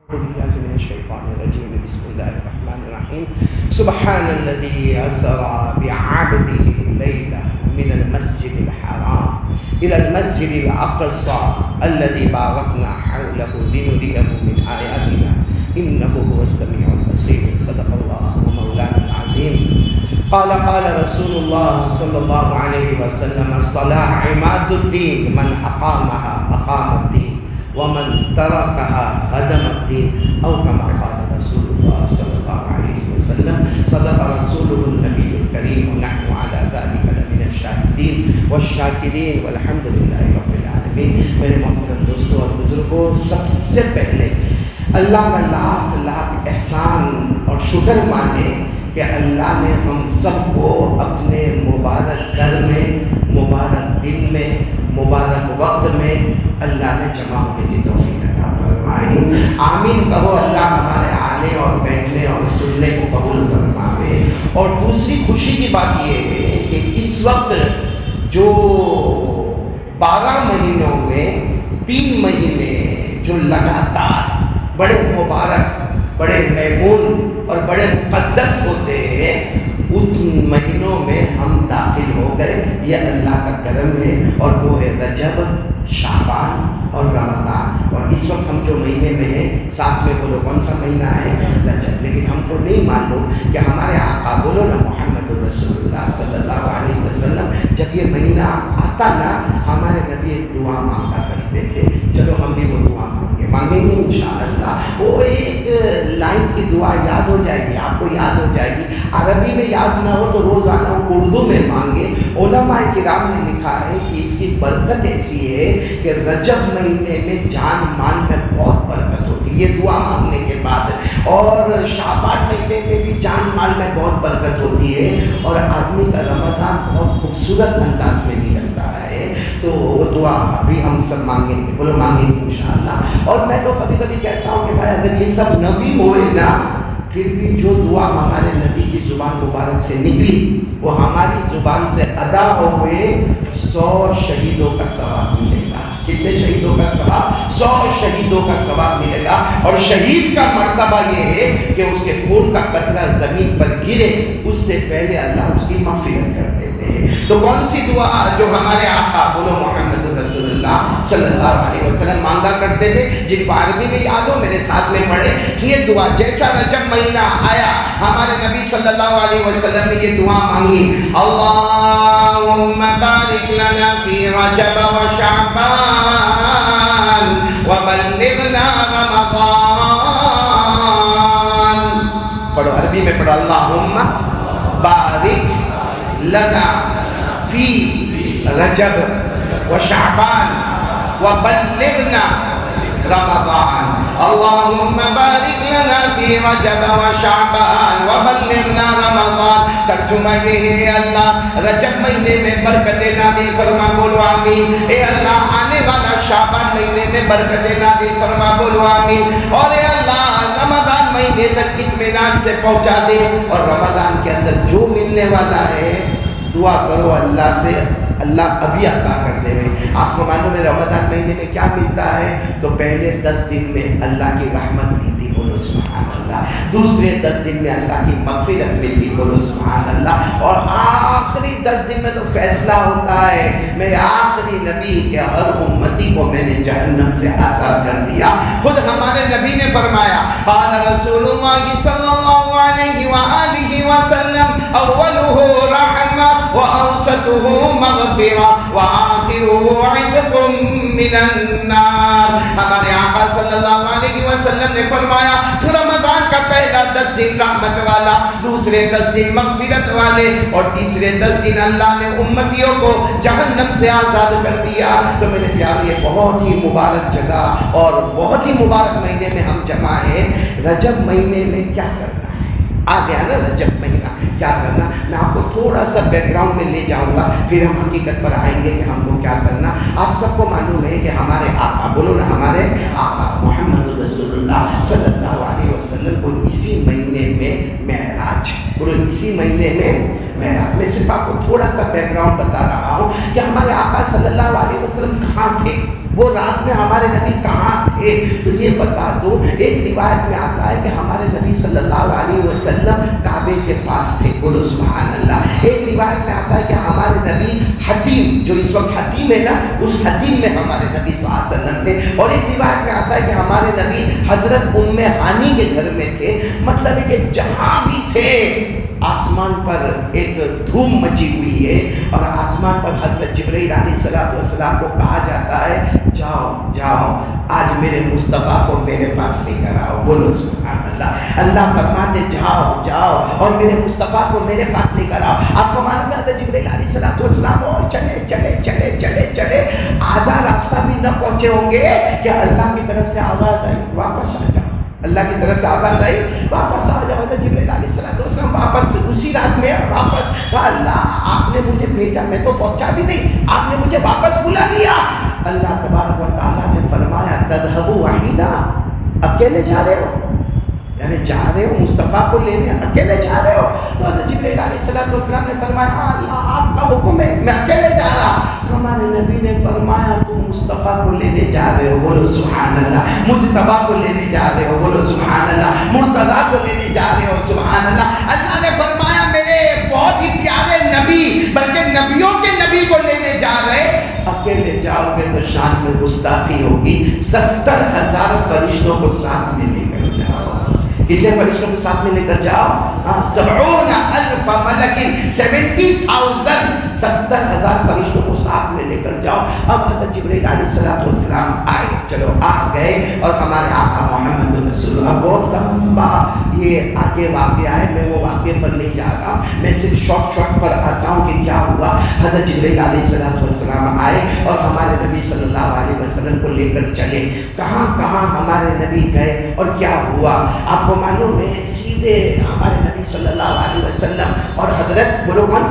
بسم الله الرحمن الرحيم سبحان الذي أسرى بعبده ليلة من المسجد الحرام إلى المسجد الأقصى الذي باركنا حوله لنريه من آياتنا إنه هو السميع البصير صدق الله مولانا العظيم قال رسول الله صلى الله عليه وسلم الصلاة عماد الدين من أقامها أقام الدين ومن تركها هدم الدين أو كما قال رسول الله صلى الله عليه وسلم صدق رسوله النبي الكريم ونحن على ذلك لمن الشاهدين والشاكرين والحمد لله رب العالمين۔ میرے محترم دوستوں اور بزرگوں، سب سے پہلے اللہ کا لاکھ لاکھ احسان اور شکر مانے کہ اللہ نے ہم سب کو اپنے مبارک گھر میں، مبارک دن میں، مبارک وقت میں اللہ نے جمع ہونے کی توفیق عطا فرمائی۔ آمین کہو۔ اللہ ہمارے آنے اور بیٹھنے اور سننے کو قبول فرمائے۔ اور دوسری خوشی کی بات یہ ہے کہ اس وقت جو 12 مہینوں میں 3 مہینے جو لگاتار بڑے مبارک، بڑے میمون اور بڑے مقدس ہوتے ہیں، ان مہینوں میں ہم داخل ہو گئے۔ یہ اللہ کا کرم ہے، اور وہ ہے رجب، شعبان اور رمضان۔ اور اس وقت ہم جو مہینے میں ہیں، ساتھ میں بولو کون سا مہینہ ہے؟ رجب۔ لیکن ہم کو نہیں معلوم کہ ہمارے آقا، بولو نا محمد رسول اللہ صلی اللہ علیہ وسلم، جب یہ مہینہ آتا نا، ہمارے نبی ایک دعا مانگا کرتے تھے۔ چلو ہم بھی وہ دعا مانگیں گے انشاءاللہ۔ وہ ایک لائن کی دعا یاد ہو جائے گی، آپ کو یاد ہو جائے گی۔ عربی میں یاد نہ ہو تو روزانہ اردو میں مانگے۔ علماء کرام نے لکھا ہے کہ اس کی برکت ایسی ہے کہ رجب مہینے میں جان مال میں بہت برکت ہوتی ہے یہ دعا مانگنے کے بعد، اور شعبان مہینے میں بھی جان مال میں بہت برکت ہوتی ہے، اور آدمی کا رمضان بہت خوبصورت انداز میں نکلتا ہے۔ تو وہ دعا ابھی ہم سب مانگیں گے، بولو مانگیں گے انشاءاللہ۔ اور میں تو کبھی کبھی کہتا ہوں کہ بھائی اگر یہ سب نہ بھی ہوئے نا، پھر بھی جو دعا ہمارے نبی کی زبان مبارک سے نکلی وہ ہماری زبان سے ادا ہوئے 100 شہیدوں کا ثواب ملے گا۔ کتنے شہیدوں کا ثواب؟ 100 شہیدوں کا ثواب ملے گا۔ اور شہید کا مرتبہ یہ ہے کہ اس کے خون کا قطرہ زمین پر گرے اس سے پہلے اللہ اس کی مغفرت کر دیتے ہیں۔ تو کون سی دعا جو ہمارے آقا، بولو محمد رسول اللہ صلی اللہ علیہ وسلم مانگا کرتے تھے، جن کو عربی میں یاد ہو میرے ساتھ میں پڑھے یہ دعا۔ جیسا رجب مہینہ آیا، ہمارے نبی صلی اللہ علیہ وسلم نے یہ دعا مانگی، اللہم بارک لنا فی رجب و شعبان وبلغنا رمضان۔ پڑھو عربی میں پڑھو، اللہم بارک لنا فی رجب و شعبان وبلغنا رمضان۔ اللہم بارک لنا فی رجب و شعبان وبلغنا رمضان۔ ترجمہ یہ ہے، اللہ رجب مہینے میں برکت نازل فرما، بولو آمین۔ اے اللہ آنے والا شعبان مہینے میں برکت نازل فرما، بولو آمین۔ اور اے اللہ رمضان مہینے تک اطمینان سے پہنچا دے، اور رمضان کے اندر جو ملنے والا ہے دعا کرو اللہ سے، اللہ ابھی عطا کر دے گے۔ آپ کو معلوم ہے رمضان مہینے میں کیا ملتا ہے؟ تو پہلے 10 دن میں اللہ کی رحمت ملتی، بولو سبحان اللہ۔ دوسرے 10 دن میں اللہ کی مغفرت ملتی، بولو سبحان اللہ۔ اور آخری 10 دن میں تو فیصلہ ہوتا ہے، میرے آخری نبی کے ہر امتی کو میں نے جہنم سے آزاد کر دیا۔ خود ہمارے نبی نے فرمایا، قال رسول اللہ صلی اللہ علیہ وآلہ وسلم، اولہ رحمہ واوسطہ مغفرہ وآخرہ عتق من النار۔ ہمارے آقا صلی اللہ علیہ وسلم نے فرمایا رمضان کا پہلا 10 دن رحمت والا، دوسرے 10 دن مغفرت والے، اور تیسرے 10 دن اللہ نے امتیوں کو جہنم سے آزاد کر دیا۔ تو میرے پیارو یہ بہت ہی مبارک جگہ اور بہت ہی مبارک مہینے میں ہم جمع ہیں۔ رجب مہینے میں کیا کرنا ہے؟ آ گیا نا رجب مہینہ، کیا کرنا؟ میں آپ کو تھوڑا سا بیک گراؤنڈ میں لے جاؤں گا، پھر ہم حقیقت پر آئیں گے کہ ہم کو کیا کرنا۔ آپ سب کو معلوم ہے کہ ہمارے آقا، بولو نا ہمارے آقا محمد رسول اللہ صلی اللہ علیہ وسلم کو اسی مہینے میں معراج، بولو اسی مہینے میں معراج۔ میں صرف آپ کو تھوڑا سا بیک گراؤنڈ بتا رہا ہوں کہ ہمارے آقا صلی اللہ علیہ وسلم کہاں تھے، وہ رات میں ہمارے نبی کہاں تھے، تو یہ بتا دو۔ ایک روایت میں آتا ہے کہ ہمارے نبی صلی اللہ علیہ وسلم کعبے کے پاس تھے، بولو سبحان اللہ۔ ایک روایت میں آتا ہے کہ ہمارے نبی حتیم، جو اس وقت حتیم ہے نا، اس حتیم میں ہمارے نبی صلی اللہ علیہ وسلم تھے۔ اور ایک روایت میں آتا ہے کہ ہمارے نبی حضرت ام ہانی کے گھر میں تھے۔ مطلب ہے کہ جہاں بھی تھے آسمان پر ایک دھوم مچی ہوئی ہے، اور آسمان پر حضرت جبرائیل علیہ السلام کو کہا جاتا ہے جاؤ جاؤ آج میرے مصطفیٰ کو میرے پاس لے کر آؤ، بولو سبحان اللہ۔ اللہ فرماتے جاؤ جاؤ اور میرے مصطفیٰ کو میرے پاس لے کر آؤ۔ آپ کو معلوم ہے حضرت جبرائیل علیہ السلام چلے چلے چلے چلے چلے آدھا راستہ بھی نہ پہنچے ہوں گے کہ اللہ کی طرف سے آواز آئی واپس آ جاؤ، اللہ کی طرف سے آواز آئی واپس آ جاؤ۔ حضرت جبرائیل علیہ السلام واپس اسی رات میں واپس کہا اللہ آپ نے مجھے بھیجا، میں تو پہنچا بھی نہیں، آپ نے مجھے واپس بلا لیا۔ اللہ تبارک و تعالیٰ نے فرمایا تذهبوا وحیدا، اکیلے جا رہے ہو، یعنی جا رہے ہو مصطفیٰ کو لینے، اکیلے جا رہے ہو؟ تو حضرت جبرائیل علیہ السلام نے فرمایا ہاں اللہ آپ کا حکم ہے، میں اکیلے جا رہا۔ تو ہمارے نبی نے فرمایا تم مصطفیٰ کو لینے جا رہے ہو، بولو سبحان اللہ، مجتبیٰ کو لینے جا رہے ہو، بولو سبحان اللہ، مرتضیٰ کو لینے جا رہے ہو، سبحان اللہ۔ اللہ نے فرمایا میرے بہت ہی پیارے نبی، بلکہ نبیوں کے نبی کو لینے جا رہے، اکیلے جاؤ گے تو شان میں گستاخی ہوگی، 70,000 فرشتوں کو ساتھ میں لے کر جاؤ۔ کتنے فرشتوں کو ساتھ میں لے کر جاؤ؟ 70,000 ملکن، 70,000 70,000 فرشتوں کو ساتھ میں لے کر جاؤ۔ اب حضرت جبرائیل علیہ السلام آئے، چلو آ گئے، اور ہمارے آقا محمد رسول اللہ، بہت لمبا یہ آگے واقعہ ہے، میں وہ واقعے پر نہیں جا رہا ہوں، میں صرف شارٹ پر آتا ہوں کہ کیا ہوا۔ حضرت جبرائیل علیہ السلام آئے اور ہمارے نبی صلی اللہ علیہ وسلم کو لے کر چلے۔ کہاں کہاں ہمارے نبی گئے اور کیا ہوا آپ کو معلوم ہے؟ سیدھے ہمارے نبی صلی اللہ علیہ وسلم اور حضرت، بولو کون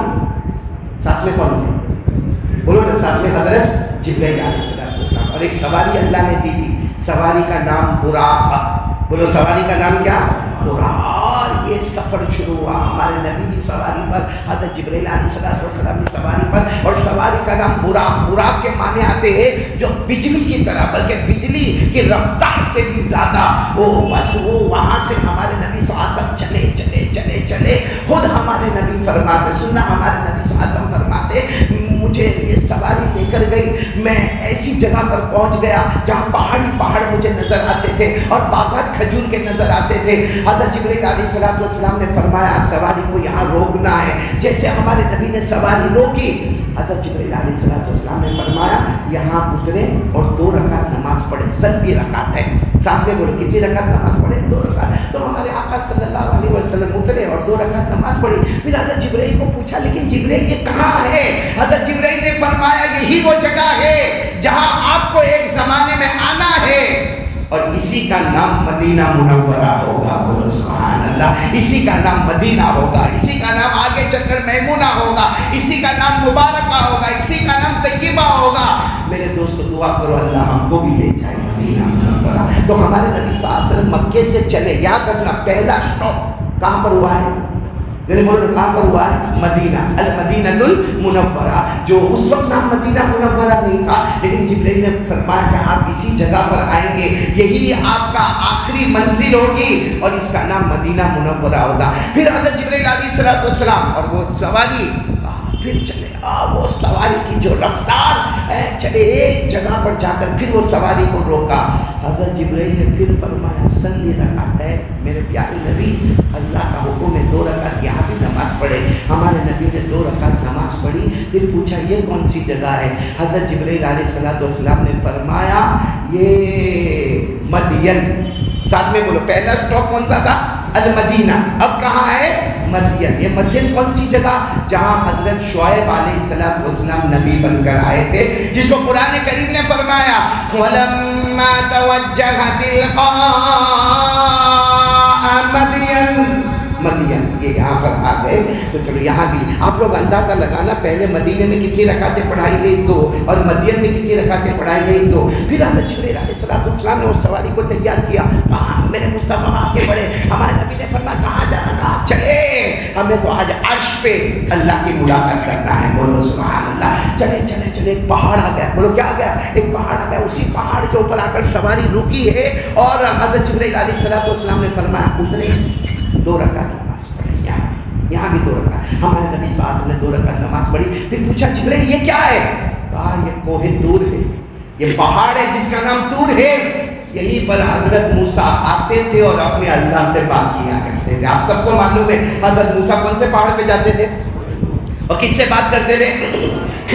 ساتھ میں، کون تھے بولو نا ساتھ میں؟ حضرت جبرائیل علیہ السلام، اور ایک سواری اللہ نے دی تھی، سواری کا نام براق، بولو سواری کا نام کیا؟ براق۔ اور یہ سفر شروع ہوا، ہمارے نبی بھی سواری پر، حضرت جبرائیل علیہ السلام بھی سواری پر، اور سواری کا نام براق۔ براق کے معنی آتے ہیں جو بجلی کی طرح، بلکہ بجلی کی رفتار سے بھی زیادہ، وہ بس وہ وہاں سے ہمارے نبی صلی اللہ علیہ وسلم چلے چلے چلے چلے۔ خود ہمارے نبی فرماتے، سننا، ہمارے نبی صلی اللہ علیہ وسلم فرماتے مجھے یہ سواری لے کر گئی، میں ایسی جگہ پر پہنچ گیا جہاں پہاڑی پہاڑ مجھے نظر آتے تھے اور باغات کھجور کے نظر آتے تھے۔ حضرت جبرائیل علیہ السلام نے فرمایا سواری کو یہاں روکنا ہے۔ جیسے ہمارے نبی نے سواری روکی، حضرت جبرائیل علیہ السلام نے فرمایا یہاں اترے اور 2 رکعت نماز پڑھے، صلی رکعت ہے، ساتھ میں بولو کتنی رکعت نماز پڑھے؟ 2 رکعت۔ تو ہمارے آقا صلی اللہ علیہ وسلم اترے اور 2 رکعت نماز پڑھی۔ پھر حضرت جبرائیل کو پوچھا لیکن جبرائیل یہ کہاں ہے؟ حضرت جبرائیل نے فرمایا یہی وہ جگہ ہے جہاں آپ کو ایک زمانے میں آنا ہے، اور اسی کا نام مدینہ منورہ ہوگا، بولو سبحان اللہ۔ اسی کا نام مدینہ ہوگا، اسی کا نام آگے چل کر میمونہ ہوگا، اسی کا نام مبارکہ ہوگا، اسی کا نام طیبہ ہوگا۔ میرے دوستو دعا کرو اللہ ہم کو بھی لے جائے مدینہ منورہ۔ تو ہمارے نبی صلی اللہ علیہ وسلم مکے سے چلے، یاد رکھنا پہلا اسٹاپ کہاں پر ہوا ہے؟ میرے بولو کہاں پر ہوا ہے؟ مدینہ، المدینہ المنورہ، جو اس وقت نام مدینہ منورہ نہیں تھا، لیکن جبرائیل نے فرمایا کہ آپ اسی جگہ پر آئیں گے، یہی آپ کا آخری منزل ہوگی اور اس کا نام مدینہ منورہ ہوگا۔ پھر حضرت جبرائیل علیہ السلام اور وہ سواری پھر چلے، وہ سواری کی جو رفتار چلے، ایک جگہ پر جا کر پھر وہ سواری کو روکا۔ حضرت جبرائیل نے پھر فرمایا صلی رکعت ہے، میرے پیارے نبی اللہ کا حکم ہے 2 رکعت یہاں بھی نماز پڑھے۔ ہمارے نبی نے 2 رکعت نماز پڑھی، پھر پوچھا یہ کون سی جگہ ہے؟ حضرت جبرائیل علیہ السلام نے فرمایا یہ مدین، ساتھ میں بولو پہلا سٹاپ کون سا تھا؟ المدینہ، اب کہاں ہے؟ مدین۔ یہ مدین کون سی جگہ؟ جہاں حضرت شعیب علیہ السلام نبی بن کر آئے تھے، جس کو قرآن کریم نے فرمایا وَلَمَّا تَوَجَّهَ تِلْقَاءَ مَدْيَنَ، مدین یہ یہاں پر آ گئے۔ تو چلو یہاں بھی آپ لوگ اندازہ لگانا، پہلے مدینے میں کتنی رکعتیں پڑھائی گئی؟ 2، اور مدین میں کتنی رکعتیں پڑھائی گئی؟ 2۔ پھر حضرت جبرائیل علیہ السلام نے اس سواری کو تیار کیا، کہاں میرے مصطفیٰ آگے بڑھے، ہمارے نبی نے فرمایا کہاں جانا، کہاں چلے؟ ہمیں تو آج عرش پہ اللہ کی ملاقات کرنا ہے. بولو سبحان اللہ. چلے چلے چلے ایک پہاڑ آ گیا. بولو کیا آ گیا؟ ایک پہاڑ آ گیا. اسی پہاڑ کے اوپر آ کر سواری رکی ہے اور حضرت جبرائیل علیہ السلام نے فرمایا اترے 2 رکعت نماز پڑھی. یہاں بھی 2 رکعت. ہمارے نبی صلی اللہ علیہ وسلم نے 2 رکعت نماز پڑھی. پھر پوچھا جبرائیل یہ کیا ہے؟ کہا یہ کوہ طور ہے، یہ پہاڑ ہے جس کا نام طور ہے. یہیں پر حضرت موسیٰ آتے تھے اور اپنے اللہ سے بات کیا کرتے تھے. آپ سب کو معلوم ہے حضرت موسیٰ کون سے پہاڑ پہ جاتے تھے اور کس سے بات کرتے تھے؟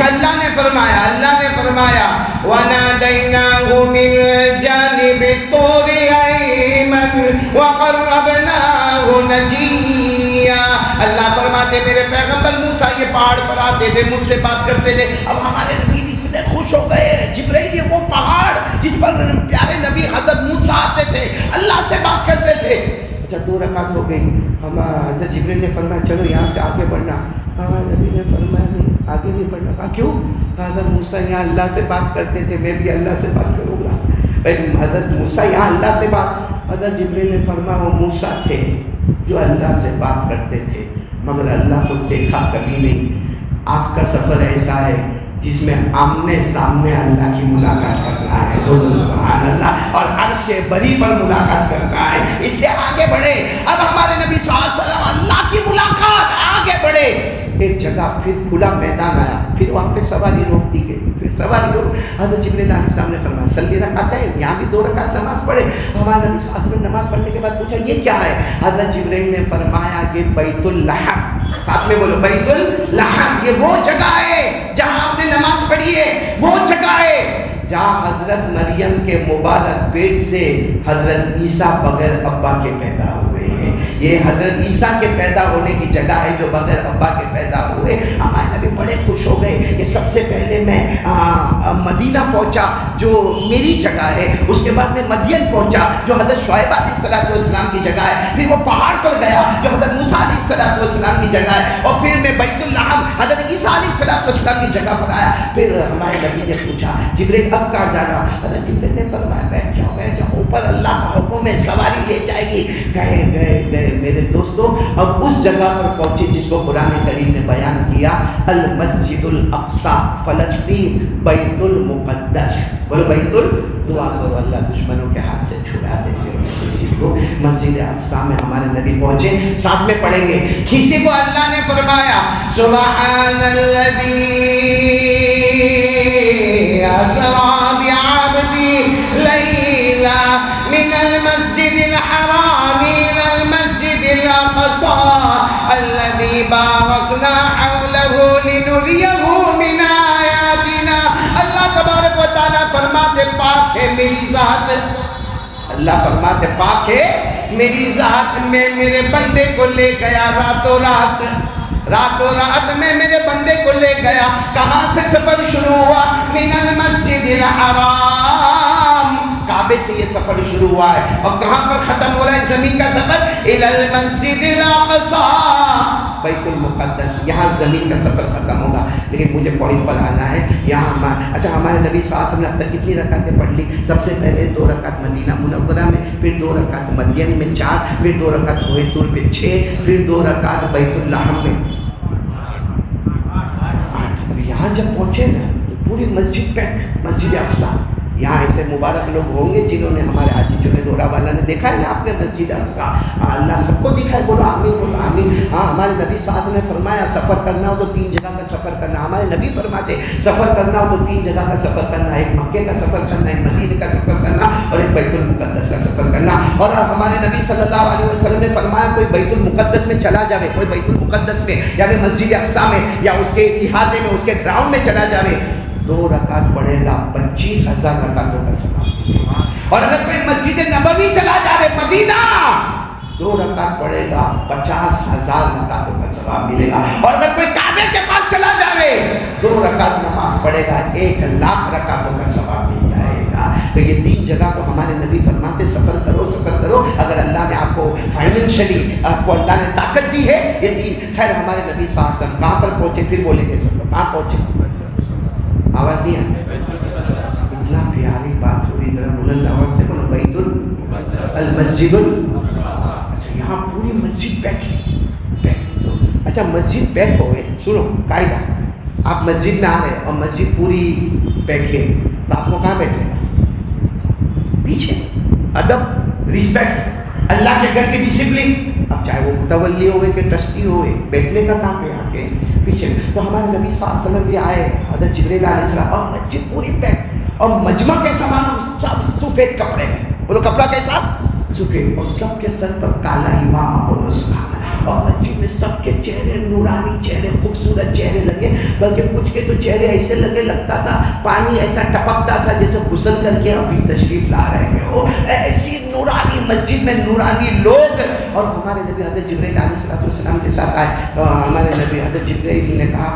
اللہ نے فرمایا وَنَادَيْنَاهُ مِنْ جَانِبِ الطُّورِ الْأَيْمَنِ وَقَرَّبْنَاهُ نَجِيًّا. اللہ فرماتے میرے پیغمبر موسیٰ یہ پہاڑ پر آتے تھے، مجھ سے بات کرتے تھے. اب ہمارے نبی اتنے خوش ہو گئے. جبرائیل یہ وہ پہاڑ جس پر پیارے نبی حضرت موسیٰ آتے تھے، اللہ سے بات کرتے تھے. اچھا 2 رکعت ہو گئی. حضرت جبرائیل نے فرمایا چلو یہاں سے آگے بڑھنا. ہمارے نبی نے فرمایا نہیں آگے نہیں بڑھنا. کہا کیوں؟ حضرت موسیٰ یہاں اللہ سے بات کرتے تھے، میں بھی اللہ سے بات کروں گا. حضرت موسیٰ یہاں اللہ سے بات. حضرت جبرائیل نے فرمایا وہ موسیٰ تھے جو اللہ سے بات کرتے تھے مگر اللہ کو دیکھا کبھی نہیں. آپ کا سفر ایسا ہے جس میں آمنے سامنے اللہ کی ملاقات کرنا ہے. بولو سبحان اللہ. اور عرش بری پر ملاقات کرنا ہے. اس لیے آگے بڑھے. اب ہمارے نبی صلی اللہ علیہ وسلم اللہ کی ملاقات. آگے بڑھے. ایک جگہ پھر کھلا میدان آیا. پھر وہاں پہ سواری روک دی گئی. پھر سواری روک. حضرت جبرائیل علیہ السلام نے فرمایا صلی رکعتین. یہاں بھی 2 رکعت نماز پڑھے. ہمارے نبی صلی اللہ علیہ وسلم نماز پڑھنے کے بعد پوچھا یہ کیا ہے؟ حضرت جبرائیل نے فرمایا یہ بیت اللحم. ساتھ میں بولو بیت اللحم. یہ وہ جگہ ہے جہاں آپ نے نماز پڑھی ہے. وہ جگہ ہے جہاں حضرت مریم کے مبارک پیٹ سے حضرت عیسیٰ بغیر ابا کے پیدا ہوئے ہیں. یہ حضرت عیسیٰ کے پیدا ہونے کی جگہ ہے جو بغیر ابا کے پیدا ہوئے. ہمارے نبی بڑے خوش ہو گئے کہ سب سے پہلے میں مدینہ پہنچا جو میری جگہ ہے. اس کے بعد میں مدین پہنچا جو حضرت شعیب علیہ السلام کی جگہ ہے. پھر وہ پہاڑ پر گیا جو حضرت موسیٰ علیہ السلام کی جگہ ہے. اور پھر میں بیت اللحم حضرت عیسیٰ علیہ السلام کی جگہ پر آیا. پھر ہمارے نبی نے پوچھا جبرائیل اب کہاں جانا؟ حضرت جبرائیل نے فرمایا بیٹھ جاؤ اوپر اللہ کا حکم ہے سواری لے جائے گی. گئے میرے دوستو. اب اس جگہ پر پہنچے جس کو قرآن کریم نے بیان کیا المسجد الاقصی فلسطین بیت المقدس. بولو بیت دعا کرو اللہ دشمنوں کے ہاتھ سے چھڑا دے گے. مسجد اقصی میں ہمارے نبی پہنچے. ساتھ میں پڑھیں گے. کسی کو اللہ نے فرمایا سبحان الذی اسرا بعبدی لیلا من المسجد الحرام الى المسجد الاقصى الذي باركنا حوله لنريه من آیاتنا. اللہ تبارک و تعالیٰ فرماتے پاک ہے میری ذات. اللہ فرماتے پاک ہے میری ذات. میں میرے بندے کو لے گیا راتوں رات میں میرے بندے کو لے گیا. کہاں سے سفر شروع ہوا؟ من المسجد الحرام. کعبے سے یہ سفر شروع ہوا ہے. اور کہاں پر ختم ہو رہا ہے زمین کا سفر؟ الى المسجد الاقصی بیت المقدس. یہاں زمین کا سفر ختم ہوگا. لیکن مجھے پوائنٹ پر آنا ہے یہاں. اچھا ہمارے نبی صلی اللہ علیہ وسلم نے اب تک کتنی رکعتیں پڑھ لی؟ سب سے پہلے 2 رکعت مدینہ منورہ میں، پھر 2 رکعت مدین میں 4، پھر 2 رکعت کوہ طور پہ 6، پھر 2 رکعت بیت اللحم میں 8. اب یہاں جب پہنچے نا تو پوری مسجد پیک. مسجد اقصی. یہاں ایسے مبارک لوگ ہوں گے جنہوں نے ہمارے حاجی چنے دورہ والا نے دیکھا ہے نا آپ نے مسجد اقصی. اللہ سب کو دکھائے. بولو آمین بولو آمین. ہاں ہمارے نبی صاحب نے فرمایا سفر کرنا ہو تو 3 جگہ کا سفر کرنا. ہمارے نبی فرماتے سفر کرنا ہو تو 3 جگہ کا سفر کرنا. ایک مکے کا سفر کرنا، ایک مدینے کا سفر کرنا اور ایک بیت المقدس کا سفر کرنا. اور ہمارے نبی صلی اللہ علیہ وسلم نے فرمایا کوئی بیت المقدس میں چلا جاوے، کوئی بیت المقدس میں یعنی مسجد اقصی میں یا اس کے احاطے میں اس کے گراؤنڈ میں چلا جاوے 2 رکعت پڑھے گا 25,000 رکعتوں کا ثواب. اور اگر کوئی مسجد نبوی چلا جاوے مدینہ 2 رکعت پڑھے گا 50,000 رکعتوں کا ثواب ملے گا. اور اگر کوئی کعبے کے پاس چلا جاوے 2 رکعت نماز پڑھے گا 1,00,000 رکعتوں کا ثواب مل جائے گا. تو یہ 3 جگہ کو ہمارے نبی فرماتے سفر کرو. اگر اللہ نے آپ کو فائنینشلی آپ کو اللہ نے طاقت دی ہے یہ 3. خیر ہمارے نبی صلی اللہ علیہ وسلم کہاں پر پہنچے؟ پھر بولیں گے سب لوگ کہاں پہنچے؟ آواز نہیں آتی. اتنا پیاری بات ہو رہی ذرا بلند آواز سے بولو بیت المسجد. یہاں پوری مسجد بیٹھی تو اچھا مسجد پیک ہو گئے، سنو قاعدہ، آپ مسجد میں آ رہے اور مسجد پوری پیک ہے تو آپ کو کہاں بیٹھنے کا؟ پیچھے. ادب، رسپیکٹ، اللہ کے گھر کی ڈسپلن. اب چاہے وہ متولی ہوئے کہ ٹرسٹی ہوئے، بیٹھنے کا کہاں پہ آ کے پیچھے. تو ہمارے نبی صلی اللہ علیہ وسلم بھی آئے، حضرت جبریل علیہ السلام، اور مسجد پوری پیک، اور مجمع کیسا معلوم؟ سب سفید کپڑے میں. بولو کپڑا کیسا؟ سفید. اور سب کے سر پر کالا امامہ. بولو سبحان اللہ. اور مسجد میں سب کے چہرے نورانی چہرے، خوبصورت چہرے لگے، بلکہ کچھ کے تو چہرے ایسے لگتا تھا پانی ایسا ٹپکتا تھا جیسے غسل کر کے ابھی تشریف لا رہے ہو. ایسی نورانی مسجد میں نورانی لوگ. اور ہمارے نبی حضرت جبرائیل علیہ السلام کے ساتھ آئے. ہمارے نبی حضرت جبرائیل نے کہا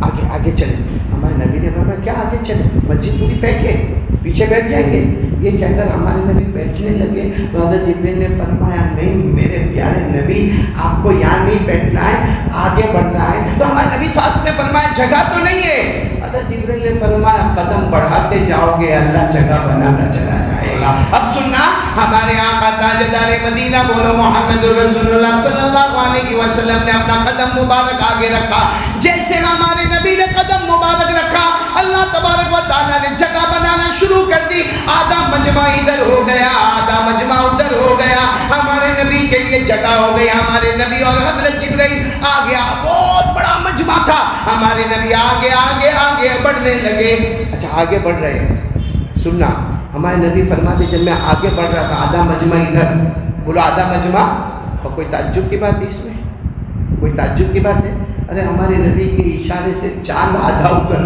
آگے آگے چلیں. ہمارے نبی نے فرمایا کیا آگے چلیں؟ مسجد پوری پیک ہے، پیچھے بیٹھ جائیں گے. یہ کہہ کر ہمارے نبی بیٹھنے لگے تو حضرت جبرائیل نے فرمایا نہیں میرے پیارے نبی، آپ کو یہاں نہیں بیٹھنا ہے، آگے بڑھنا ہے. تو ہمارے نبی صاحب نے فرمایا جگہ تو نہیں ہے. حضرت جبرائیل نے فرمایا قدم بڑھاتے جاؤ گے اللہ جگہ بناتا چلا جائے گا. اب سننا، ہمارے آقا تاجدار مدینہ بولو محمد رسول اللہ صلی اللہ علیہ وسلم نے اپنا قدم مبارک آگے رکھا. جیسے ہمارے نبی نے قدم مبارک رکھا، اللہ تبارک و تعالیٰ نے جگہ بنانا شروع کر دی. آدھا مجمع ادھر ہو گیا، آدھا مجمع ادھر ہو گیا. ہمارے نبی کے لیے جگہ ہو گئی. ہمارے نبی اور حضرت جبرائیل آ گیا، بہت بڑا مجمع تھا. ہمارے نبی آگے آگے آگے بڑھنے لگے. اچھا آگے بڑھ رہے ہیں، سننا، ہمارے نبی فرماتے جب میں آگے بڑھ رہا تھا آدھا مجمع ادھر. بولو آدھا مجمع. اور کوئی تعجب کی بات ہے اس میں؟ کوئی تعجب کی بات ہے؟ ارے ہمارے نبی کے اشارے سے چاند آدھا ادھر،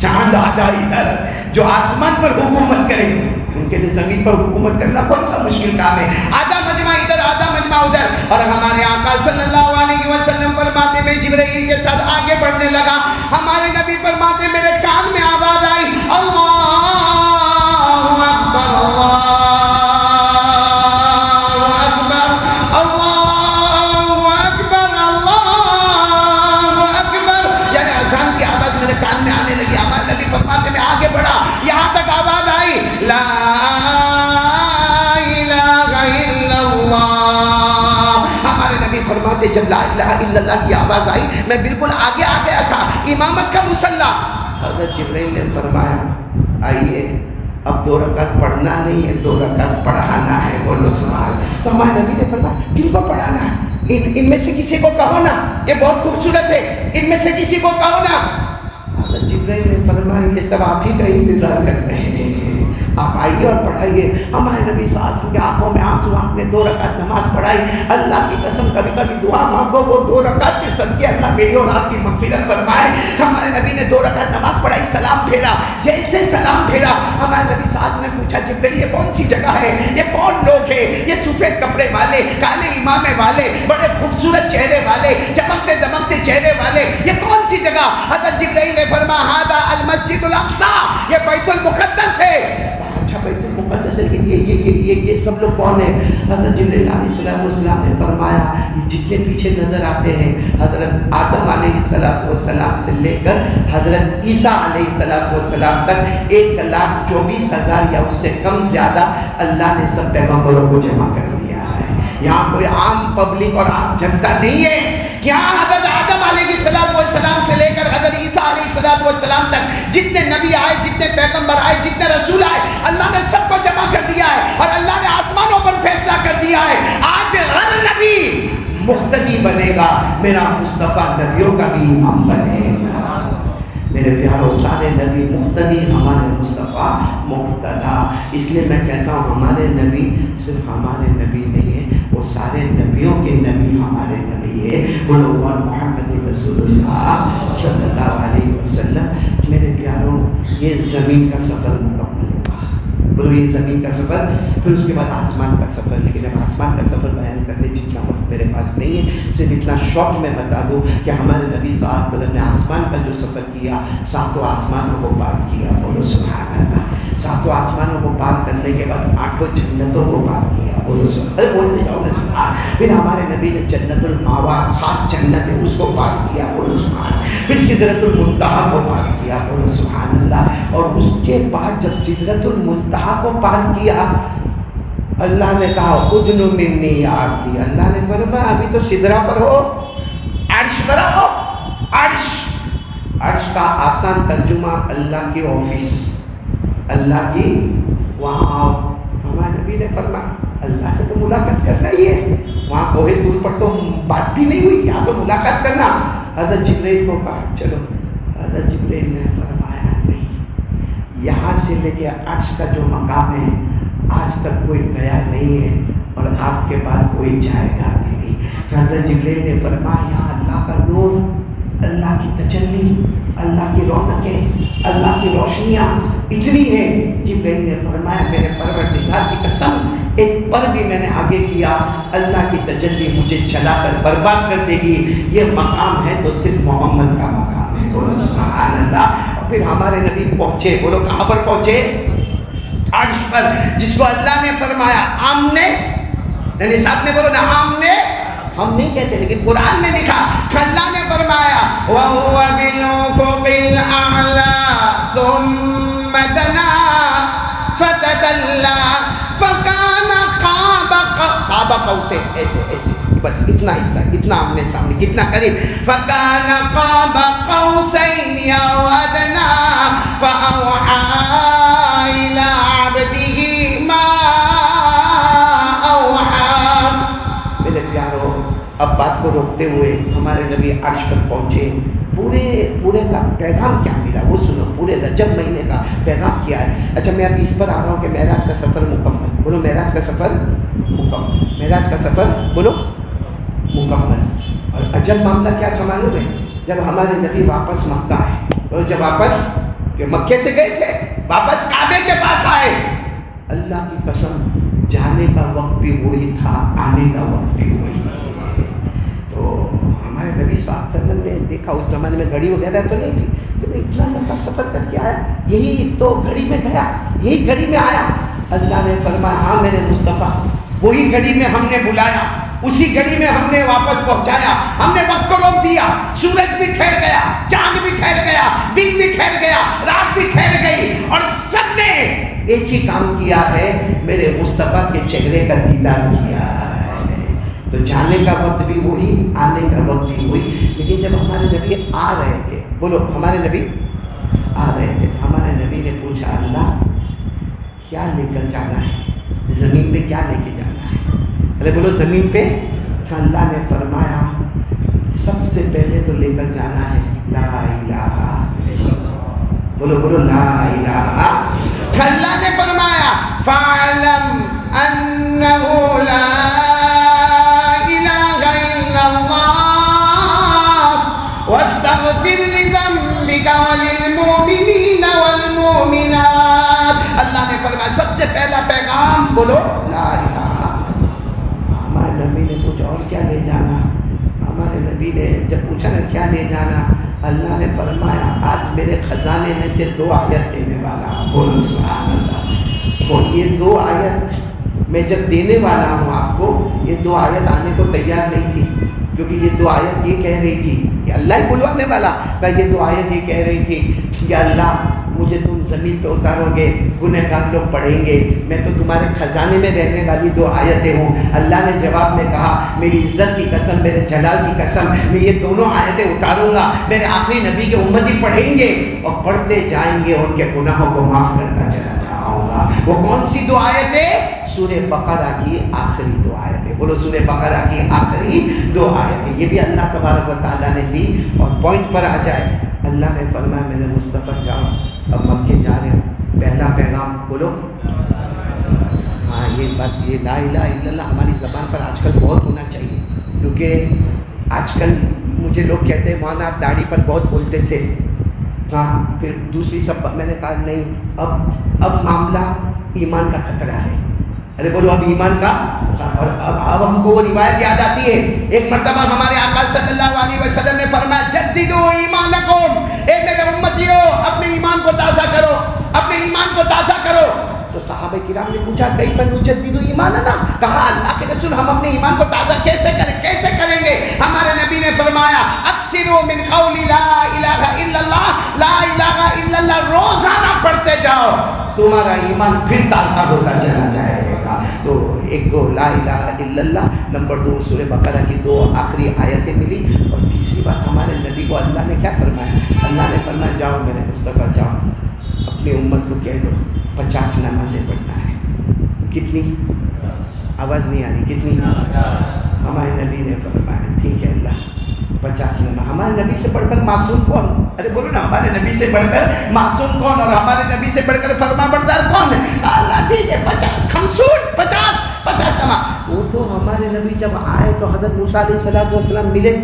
چاند آدھا ادھر. جو آسمان پر حکومت کرے ان کے لیے زمین پر حکومت کرنا کون سا مشکل کام ہے؟ آدھا مجمع ادھر، آدھا مجمع ادھر. اور ہمارے آقا صلی اللہ علیہ وسلم فرماتے میں جبرائیل کے ساتھ آگے بڑھنے لگا. ہمارے نبی فرماتے میرے کان میں آواز آئی اللہ اکبر، اللہ اکبر، اللہ اکبر، اللہ اکبر. یعنی اذان کی آواز میرے کان میں آنے لگی. ہمارے نبی فرماتے میں آگے بڑھا، یہاں تک آواز آئی لا الہ الا اللہ. ہمارے نبی فرماتے جب لا الہ الا اللہ کی آواز آئی میں بالکل آگے آ گیا تھا، امامت کا مصلی. حضرت جبرائیل نے فرمایا آئیے اب 2 رکعت پڑھنا نہیں ہے، 2 رکعت پڑھانا ہے. بولو سبحان اللہ. تو ہمارے نبی نے فرمایا کن کو پڑھانا ہے؟ ان میں سے کسی کو کہو نا، یہ بہت خوبصورت ہے، ان میں سے کسی کو کہو نا. حضرت جبرائیل نے فرمایا یہ سب آپ ہی کا انتظار کرتے ہیں، آپ آئیے اور پڑھائیے. ہمارے نبی صلی اللہ علیہ وسلم کے آنکھوں میں آنسو، آپ نے 2 رکعت نماز پڑھائی. اللہ کی قسم کبھی کبھی دعا مانگو وہ 2 رکعت کے صدقے اللہ میری اور آپ کی مغفرت فرمائے. ہمارے نبی نے 2 رکعت نماز پڑھائی، سلام پھیرا. جیسے سلام پھیرا ہمارے نبی صلی اللہ علیہ وسلم نے پوچھا جبرائیل یہ کون سی جگہ ہے، یہ کون لوگ ہیں؟ یہ سفید کپڑے والے، کالے امامے والے، بڑے خوبصورت چہرے والے، چمکتے دمکتے چہرے والے، یہ کون سی جگہ؟ حضرت جبرائیل نے فرمایا ھذا المسجد الاقصی، یہ بیت المقدس ہے. اچھا بیت المقدس ہے، لیکن یہ سب لوگ کون ہیں؟ حضرت جبرائیل علیہ السلام نے فرمایا یہ جتنے پیچھے نظر آتے ہیں حضرت آدم علیہ السلام سے لے کر حضرت عیسیٰ علیہ السلام تک 1,24,000 یا اس سے کم زیادہ اللہ نے سب پیغمبروں کو جمع کر دیا ہے. یہاں کوئی عام پبلک اور عام جنتا نہیں ہے. یہاں حضرت آدم علیہ السلام سے لے کر حضرت عیسیٰ علیہ السلام تک جتنے نبی آئے، جتنے پیغمبر آئے، جتنے رسول آئے، اللہ نے سب کو جمع کر دیا ہے اور اللہ نے آسمانوں پر فیصلہ کر دیا ہے. آج ہر نبی مقتدی بنے گا، میرا مصطفیٰ نبیوں کا بھی امام بنے گا. میرے پیاروں سارے نبی مقتدی، ہمارے مصطفیٰ مقتدا. اس لیے میں کہتا ہوں ہمارے نبی صرف ہمارے نبی نہیں ہیں، وہ سارے نبیوں کے نبی ہمارے نبی ہے. بولو محمد رسول اللہ صلی اللہ علیہ وسلم. میرے پیاروں یہ زمین کا سفر مکمل ہوگا. بولو یہ زمین کا سفر، پھر اس کے بعد آسمان کا سفر. لیکن اب آسمان کا سفر بیان کرنے جتنا وقت میرے پاس نہیں ہے، صرف اتنا شارٹ میں بتا دوں کہ ہمارے نبی صلی اللہ علیہ وسلم نے آسمان کا جو سفر کیا 7 آسمانوں کو پار کیا. بولو سبحان اللہ. 7 آسمانوں کو پار کرنے کے بعد 8 جنتوں کو پار کیا. بولو سبحان اللہ. بولتے جاؤ نا سبحان. پھر ہمارے نبی نے جنت الماوا، خاص جنت ہے، اس کو پار کیا. بولو سبحان. پھر سدرۃ المنتہا کو پار کیا. بولو سبحان اللہ. اور اس کے بعد جب سدرۃ المنتہا کو پار کیا اللہ نے کہا ادنو منی یا عبدی. اللہ نے فرمایا ابھی تو سدرہ پر ہو، عرش پر آؤ. عرش کا آسان ترجمہ اللہ کی آفس, اللہ کی وہاں آؤ. ہمارے نبی نے فرمایا اللہ سے تو ملاقات کرنا ہی ہے, وہاں کوہ طور پر تو بات بھی نہیں ہوئی, یہاں تو ملاقات کرنا. حضرت جبرائیل کو کہا چلو. حضرت جبرائیل نے فرمایا نہیں, یہاں سے لے کے عرش کا جو مقام ہے آج تک کوئی گیا نہیں ہے اور آپ کے بعد کوئی جائے گا بھی نہیں. حضرت جبرائیل نے فرمایا یہاں اللہ کا نور, اللہ کی تجلی, اللہ کی رونقیں, اللہ کی روشنیاں اتنی ہیں. جبرائیل نے فرمایا میرے پروردگار کی قسم ایک پر بھی میں نے آگے کیا اللہ کی تجلی مجھے چلا کر برباد کر دے گی. یہ مقام ہے تو صرف محمد کا مقام ہے. بولو سبحان اللہ. پھر ہمارے نبی پہنچے, بولو کہاں پر پہنچے؟ عرش پر, جس کو اللہ نے فرمایا آمنے, یعنی ساتھ میں بولو نا آمنے, ہم نہیں کہتے لیکن قرآن نے لکھا. اللہ نے فرمایا وَهُوَ بِالْأُفُقِ الْأَعْلَى ثُمَّ دَنَا فَتَدَلَّى فَكَانَ قَابَ قَوْسَيْنِ, ایسے بس اتنا حصہ, اتنا آمنے سامنے, کتنا قریب. فَكَانَ قَابَ قَوْسَيْنِ أَوْ أَدْنَىٰ فَأَوْحَىٰ إِلَىٰ عَبْدِهِ مَا أَوْحَىٰ. میرے پیارو, اب بات کو روکتے ہوئے ہمارے نبی عرش پر پہنچے. پورے کا پیغام کیا ملا وہ سنو. پورے رجب مہینے کا پیغام کیا ہے. اچھا میں ابھی اس پر آ رہا ہوں کہ معراج کا سفر مکمل, بولو معراج کا سفر مکمل, معراج کا سفر بولو مکمل. اور عجب معاملہ کیا تھا معلوم ہے؟ جب ہمارے نبی واپس مکہ آئے, بولو جب واپس, کہ مکے سے گئے تھے واپس کعبے کے پاس آئے, اللہ کی قسم جانے کا وقت بھی وہی تھا, آنے کا وقت بھی وہی تھا. تو ہمارے نبی صلی اللہ علیہ وسلم نے دیکھا, اس زمانے میں گھڑی وغیرہ تو نہیں تھی, تو اتنا لمبا سفر کر کے آیا, یہی تو گھڑی میں گیا, یہی گھڑی میں آیا. اللہ نے فرمایا ہاں میرے مصطفیٰ, وہی گھڑی میں ہم نے بلایا, اسی گھڑی میں ہم نے واپس پہنچایا. ہم نے وقت کو روک دیا, سورج بھی ٹھہر گیا, چاند بھی ٹھہر گیا, دن بھی ٹھہر گیا, رات بھی ٹھہر گئی, اور سب نے ایک ہی کام کیا ہے, میرے مصطفیٰ کے چہرے کا دیدار کیا ہے. تو جانے کا وقت بھی وہی, آنے کا وقت بھی وہی. لیکن جب ہمارے نبی آ رہے تھے, بولو ہمارے نبی آ رہے تھے, تو ہمارے نبی نے پوچھا اللہ کیا لے کر جانا ہے, زمین پہ کیا لے کے جانا ہے؟ ارے بولو زمین پہ. تو اللہ نے فرمایا سب سے پہلے تو لے کر جانا ہے لا الہ, بولو لا الہ. اللہ نے فرمایا فَاعْلَمْ أَنَّهُ لَا إِلَٰهَ إِلَّا اللَّهُ وَاسْتَغْفِرْ لِذَنبِكَ وَلِلْمُؤْمِنِينَ وَالْمُؤْمِنَاتِ. اللہ نے فرمایا سب سے پہلا پیغام بولو لا الہ. ہمارے نبی نے پوچھا اور کیا لے جانا؟ ہمارے نبی نے جب پوچھا نا کیا لے جانا, اللہ نے فرمایا آج میرے خزانے میں سے 2 آیت دینے والا ہوں. بولو سبحان اللہ. تو یہ 2 آیت میں جب دینے والا ہوں آپ کو, یہ 2 آیت آنے کو تیار نہیں تھی, کیونکہ یہ 2 آیت یہ کہہ رہی تھی کہ اللہ ہی بلوانے والا, یہ 2 آیت یہ کہہ رہی تھی کہ اللہ مجھے تم زمین پہ اتارو گے, گنہگار لوگ پڑھیں گے, میں تو تمہارے خزانے میں رہنے والی 2 آیتیں ہوں. اللہ نے جواب میں کہا میری عزت کی قسم, میرے جلال کی قسم, میں یہ دونوں آیتیں اتاروں گا, میرے آخری نبی کے امتی پڑھیں گے اور پڑھتے جائیں گے, ان کے گناہوں کو معاف کرتا چلا جاؤں گا. وہ کون سی 2 آیتیں؟ سورہ بقرہ کی آخری 2 آیتیں. بولو سورہ بقرہ کی آخری 2 آیتیں. یہ بھی اللہ تبارک و تعالیٰ نے دی. اور پوائنٹ پر آ جائے, اللہ نے فرمایا میرے مصطفیٰ جاؤ, اب مکے جا رہے ہو, پہلا پیغام بولو. ہاں یہ بات, یہ لا الہ الا اللہ ہماری زبان پر آج کل بہت ہونا چاہیے, کیونکہ آج کل مجھے لوگ کہتے ہیں مولانا آپ داڑھی پر بہت بولتے تھے. ہاں پھر دوسری سب میں نے کہا نہیں, اب معاملہ ایمان کا خطرہ ہے. ارے بولو اب ایمان کا. اور اب ہم کو وہ روایت یاد آتی ہے, ایک مرتبہ ہمارے آقا صلی اللہ علیہ وسلم نے فرمایا جددوا ایمانکم, اے میرے امتیوں اپنے ایمان کو تازہ کرو, اپنے ایمان کو تازہ کرو. تو صحابہ کرام نے پوچھا کیف نجدد ایماننا, کہا اللہ کے رسول ہم اپنے ایمان کو تازہ کیسے کریں گے؟ ہمارے نبی نے فرمایا اکثروا من قول لا الہ الا اللہ, لا الہ الا اللہ روزانہ پڑھتے جاؤ, تمہارا ایمان پھر تازہ ہوتا چلا جائے گا. تو ایک گو لا الہ الا اللہ، نمبر 2 سورہ بقرہ کی 2 آخری آیتیں ملی، اور تیسری بات ہمارے نبی کو اللہ نے کیا فرمایا؟ اللہ نے فرمایا جاؤ میرے مصطفیٰ جاؤ اپنی امت کو کہہ دو 50 نمازیں پڑھنا ہے۔ کتنی؟ آواز نہیں آ رہی، کتنی؟ ہمارے نبی نے فرمایا ٹھیک ہے اللہ 50 نماز۔ ہمارے نبی سے بڑھ کر معصوم کون؟ ارے بولو نا، ہمارے نبی سے بڑھ کر معصوم کون اور ہمارے نبی سے بڑھ کر فرما بردار کون ہے؟ اللہ ٹھیک ہے 50 خمسون 50 نماز۔ وہ تو ہمارے نبی جب آئے تو حضرت موسیٰ علیہ السلام ملے،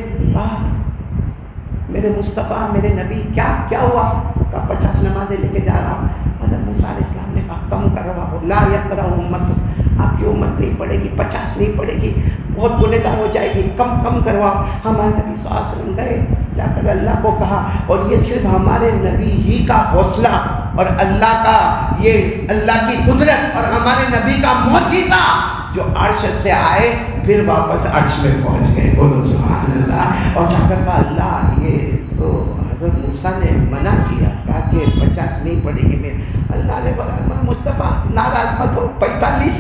میرے مصطفیٰ میرے نبی کیا ہوا؟ کہا 50 نمازیں لے کے جا رہا ہوں۔ حضرت موسیٰ علیہ السلام نے کہا کم کرواؤ، لا یقرأ امت، آپ کی امت نہیں پڑھے گی، 50 نہیں پڑھے گی، بہت گنہگار ہو جائے گی، کم کرواؤ۔ ہمارے نبی صلی اللہ علیہ وسلم گئے، جا کر اللہ کو کہا، اور یہ صرف ہمارے نبی ہی کا حوصلہ اور اللہ کا یہ اللہ کی قدرت اور ہمارے نبی کا معجزہ جو عرش سے آئے پھر واپس عرش میں پہنچ گئے، بولو سبحان اللہ۔ اور جا کر کہا اللہ یہ تو حضرت موسیٰ نے منع کیا، کہا کہ 50 نہیں پڑے گی، میں اللہ نے بولا مصطفیٰ ناراض مت ہو، 45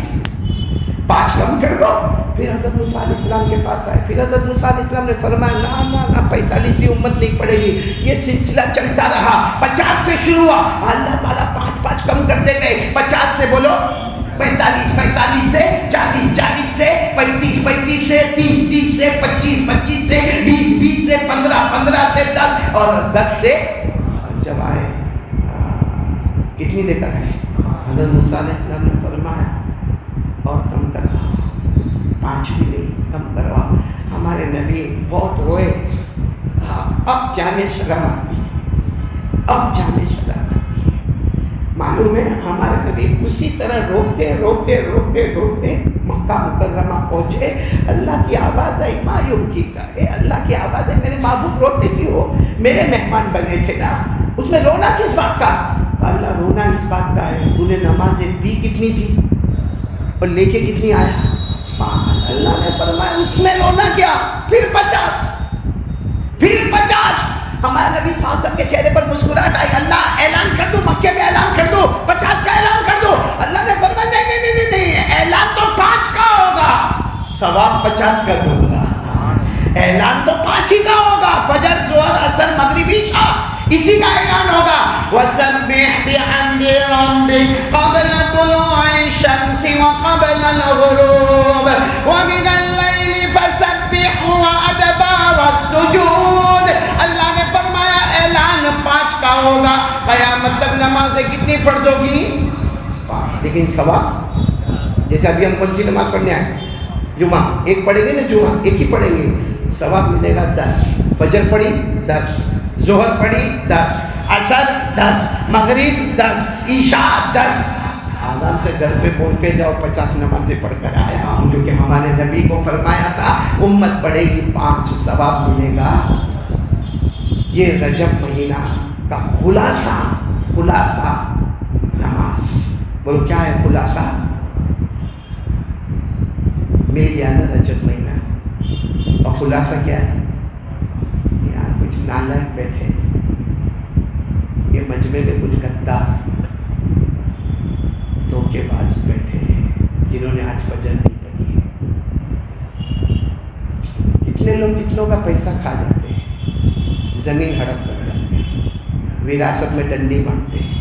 5 کم کر دو۔ پھر حضرت موسیٰ علیہ السلام کے پاس آئے، پھر حضرت موسیٰ علیہ السلام نے فرمایا نہ 45 بھی امت نہیں پڑے گی۔ یہ سلسلہ چلتا رہا، 50 سے شروع ہوا، اللہ تعالیٰ 5 کم کرتے گئے، 50 سے بولو 45 سے 40 سے 35 سے 30 سے 25 سے 20 سے 15 سے 10 اور 10 سے جب آئے کتنی لے کر آئے؟ حضرت موسیٰ علیہ السلام نے فرمایا اور کم کرنا، 5 بھی نہیں کم کروا۔ ہمارے نبی بہت روئے، اب جانے شرم آتی ہے۔ معلوم ہے ہمارے نبی اسی طرح روکتے مکہ مکرمہ پہنچے، اللہ کی آواز آئی مایوب کی کا، اے اللہ کی آواز ہے، میرے محبوب روتے کیوں ہو؟ میرے مہمان بنے تھے نا، اس میں رونا کس بات کا؟ اللہ رونا اس بات کا ہے تو نے نمازیں دی کتنی تھی اور لے کے کتنی آیا؟ 5۔ اللہ نے فرمایا اس میں رونا کیا؟ پھر 50 ہمارے نبی صلی اللہ علیہ وسلم کے چہرے پر مسکراہٹ آئی، اللہ اعلان کر دوں، مکے میں اعلان کر دوں، 50 کا اعلان کر دوں؟ اللہ نے فرمایا نہیں، اعلان تو 5 کا ہوگا، ثواب 50 کا دوں گا۔ اعلان تو 5 ہی کا ہوگا، فجر ظہر عصر مغرب عشاء اسی کا اعلان ہوگا۔ وَسَبِّحْ بِحَمْدِ رَبِّكَ قَبْلَ طُلُوعِ الشَّمْسِ وَقَبْلَ الْغُرُوبِ وَمِنَ اللَّيْلِ فَسَبِّحْهُ وَأَدْبَارَ السُّجُودِ۔ اللہ نے فرمایا اعلان 5 کا ہوگا، قیامت تک نمازیں کتنی فرض ہوگی؟ 5، لیکن ثواب جیسے ابھی ہم کون سی نماز پڑھنے آئے؟ جمعہ، ایک پڑھیں گے نا، جمعہ ایک ہی پڑھیں گے، ثواب ملے گا 10۔ فجر پڑھی 10، ظہر پڑھی 10، عصر 10، مغرب 10، عشاء 10۔ آرام سے گھر پہ بول کے جاؤ 50 نمازیں پڑھ کر آیا ہوں، جو کہ ہمارے نبی کو فرمایا تھا امت پڑھے گی 5، ثواب ملے گا۔ یہ رجب مہینہ کا خلاصہ نماز، بولو کیا ہے خلاصہ؟ مل گیا نا رجب مہینہ، اور خلاصہ کیا ہے؟ یہاں کچھ نالائق بیٹھے، یہ مجمع میں کچھ غدار دھوکے باز بیٹھے ہیں جنہوں نے آج فجر نہیں پڑھی ہے۔ کتنے لوگ کتنوں کا پیسہ کھا جاتے ہیں، زمین ہڑپ کر جاتے ہیں، وراثت میں ڈنڈی مارتے ہیں۔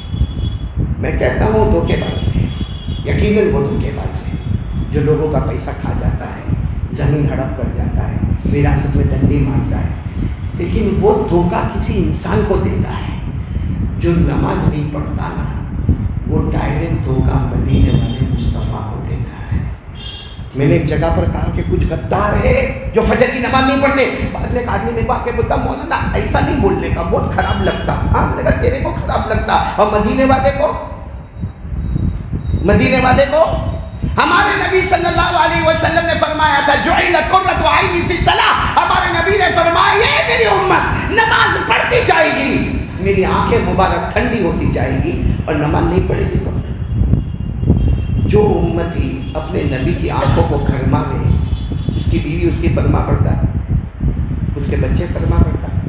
میں کہتا ہوں وہ دھوکے باز ہے، یقیناً وہ دھوکے باز ہے جو لوگوں کا پیسہ کھا جاتا ہے، زمین ہڑپ کر جاتا ہے، وراثت میں ڈنڈی مارتا ہے۔ لیکن وہ دھوکہ کسی انسان کو دیتا ہے جو نماز نہیں پڑھتا نا، وہ ڈائریکٹ دھوکہ مدینے والے مصطفیٰ کو دیتا ہے۔ میں نے ایک جگہ پر کہا کہ کچھ غدار ہے جو فجر کی نماز نہیں پڑھتے۔ بعد میں ایک آدمی نے کہا کہ بولتا مولانا ایسا نہیں بولنے کا، بہت خراب لگتا۔ ہاں میں نے کہا تیرے کو خراب لگتا، اور مدینے والے کو ہمارے نبی صلی اللہ علیہ وسلم نے فرمایا تھا جعلت قرۃ عینی فی الصلاۃ، ہمارے نبی نے فرمایا یہ میری امت نماز پڑھتی جائے گی، میری آنکھیں مبارک ٹھنڈی ہوتی جائے گی، اور نماز نہیں پڑھے گی۔ جو امتی اپنے نبی کی آنکھوں کو گھرماوے، اس کی بیوی اس کی فرما پڑتا ہے، اس کے بچے فرما پڑتا ہے،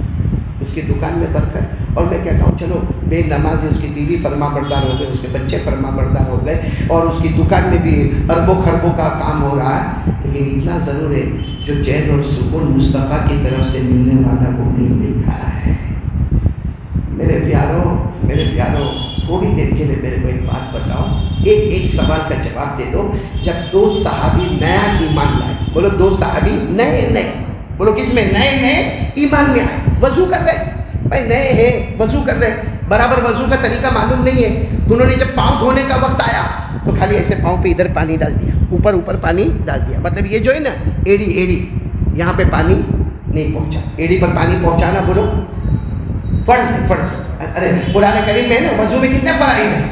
اس کی دکان میں برکت. اور میں کہتا ہوں چلو بے نمازی اس کی بیوی فرما بردار ہو گئے, اس کے بچے فرما بردار ہو گئے, اور اس کی دکان میں بھی اربوں خربوں کا کام ہو رہا ہے, لیکن اتنا ضرور ہے جو چین اور سکون مصطفیٰ کی طرف سے ملنے والا وہ نہیں ملتا ہے. میرے پیاروں تھوڑی دیر کے لیے میرے کو ایک بات بتاؤ, ایک سوال کا جواب دے دو. جب 2 صحابی نیا ایمان لائے, بولو 2 صحابی نئے, بولو کس میں نئے ایمان میں آئے, وضو کر رہے, بھائی نئے ہیں وضو کر رہے, برابر وضو کا طریقہ معلوم نہیں ہے. انہوں نے جب پاؤں دھونے کا وقت آیا تو خالی ایسے پاؤں پہ ادھر پانی ڈال دیا, اوپر پانی ڈال دیا. مطلب یہ جو ہے نا ایڑی یہاں پہ پانی نہیں پہنچا. ایڑی پر پانی پہنچانا بولو فرض ہے. ارے قرآن کریم میں نا وضو میں کتنے فرائض ہیں,